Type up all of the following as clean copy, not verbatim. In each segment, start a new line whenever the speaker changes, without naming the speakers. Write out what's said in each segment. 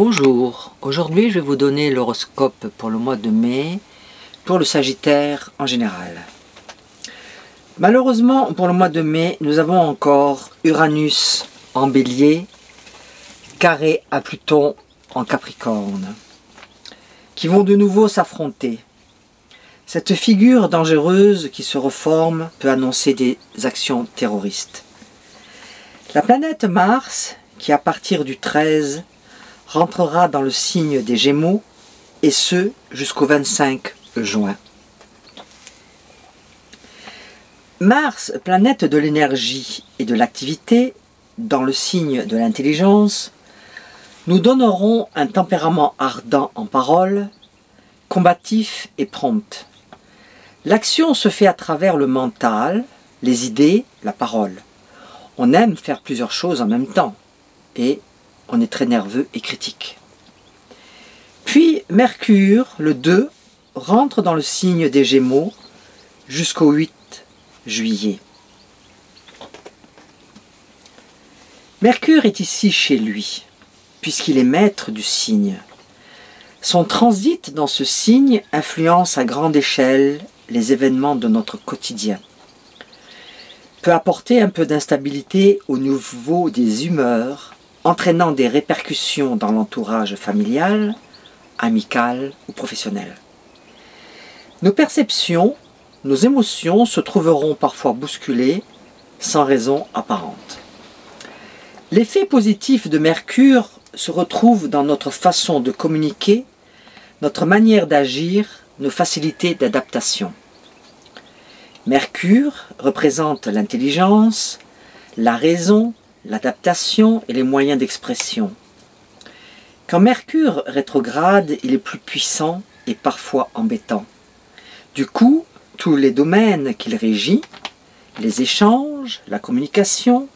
Bonjour, aujourd'hui je vais vous donner l'horoscope pour le mois de mai, pour le Sagittaire en général. Malheureusement pour le mois de mai, nous avons encore Uranus en Bélier, carré à Pluton en Capricorne, qui vont de nouveau s'affronter. Cette figure dangereuse qui se reforme peut annoncer des actions terroristes. La planète Mars, qui à partir du 13 rentrera dans le signe des Gémeaux, et ce jusqu'au 25 juin. Mars, planète de l'énergie et de l'activité, dans le signe de l'intelligence, nous donneront un tempérament ardent en parole, combatif et prompt. L'action se fait à travers le mental, les idées, la parole. On aime faire plusieurs choses en même temps, et on est très nerveux et critique. Puis Mercure, le 2, rentre dans le signe des Gémeaux jusqu'au 8 juillet. Mercure est ici chez lui, puisqu'il est maître du signe. Son transit dans ce signe influence à grande échelle les événements de notre quotidien. Peut apporter un peu d'instabilité au niveau des humeurs, entraînant des répercussions dans l'entourage familial, amical ou professionnel. Nos perceptions, nos émotions se trouveront parfois bousculées sans raison apparente. L'effet positif de Mercure se retrouve dans notre façon de communiquer, notre manière d'agir, nos facilités d'adaptation. Mercure représente l'intelligence, la raison, l'adaptation et les moyens d'expression. Quand Mercure rétrograde, il est plus puissant et parfois embêtant. Du coup, tous les domaines qu'il régit, les échanges, la communication,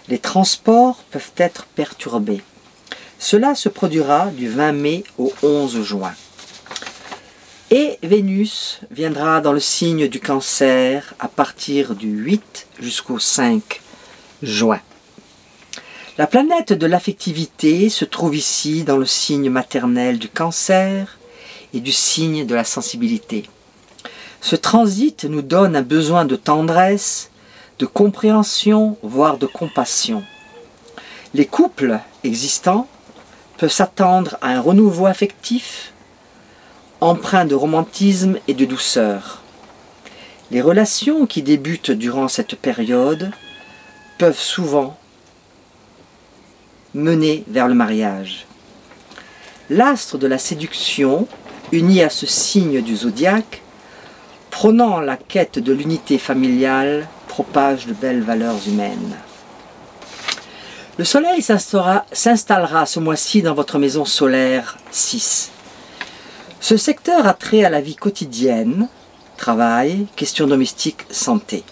les transports peuvent être perturbés. Cela se produira du 20 mai au 11 juin. Et Vénus viendra dans le signe du Cancer à partir du 8 jusqu'au 5 juin. La planète de l'affectivité se trouve ici dans le signe maternel du Cancer et du signe de la sensibilité. Ce transit nous donne un besoin de tendresse, de compréhension, voire de compassion. Les couples existants peuvent s'attendre à un renouveau affectif, empreint de romantisme et de douceur. Les relations qui débutent durant cette période peuvent souvent mener vers le mariage. L'astre de la séduction, uni à ce signe du zodiaque, prônant la quête de l'unité familiale, propage de belles valeurs humaines. Le soleil s'installera ce mois-ci dans votre maison solaire 6. Ce secteur a trait à la vie quotidienne, travail, questions domestiques, santé.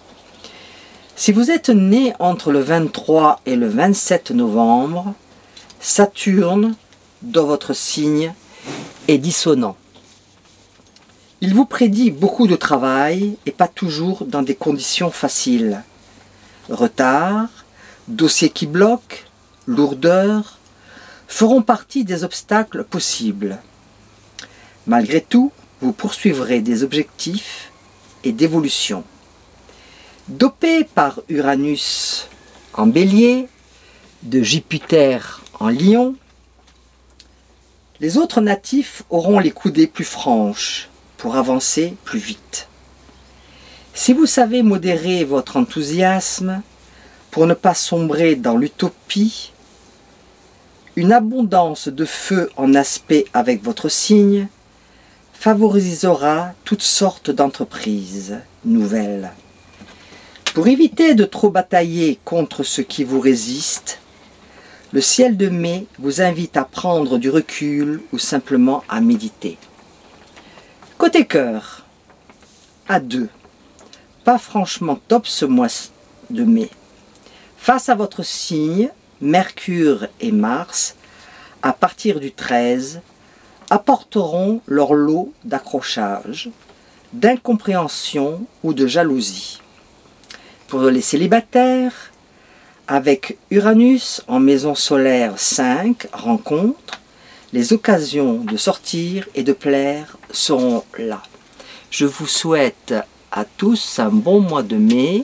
Si vous êtes né entre le 23 et le 27 novembre, Saturne, dans votre signe, est dissonant. Il vous prédit beaucoup de travail et pas toujours dans des conditions faciles. Retard, dossiers qui bloquent, lourdeur, feront partie des obstacles possibles. Malgré tout, vous poursuivrez des objectifs et d'évolution. Dopé par Uranus en Bélier, de Jupiter en Lion, les autres natifs auront les coudées plus franches pour avancer plus vite. Si vous savez modérer votre enthousiasme pour ne pas sombrer dans l'utopie, une abondance de feu en aspect avec votre signe favorisera toutes sortes d'entreprises nouvelles. Pour éviter de trop batailler contre ce qui vous résiste, le ciel de mai vous invite à prendre du recul ou simplement à méditer. Côté cœur, à 2, pas franchement top ce mois de mai. Face à votre signe, Mercure et Mars, à partir du 13, apporteront leur lot d'accrochage, d'incompréhension ou de jalousie. Pour les célibataires, avec Uranus en maison solaire 5, rencontre, les occasions de sortir et de plaire seront là. Je vous souhaite à tous un bon mois de mai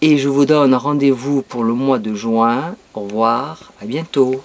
et je vous donne rendez-vous pour le mois de juin. Au revoir, à bientôt.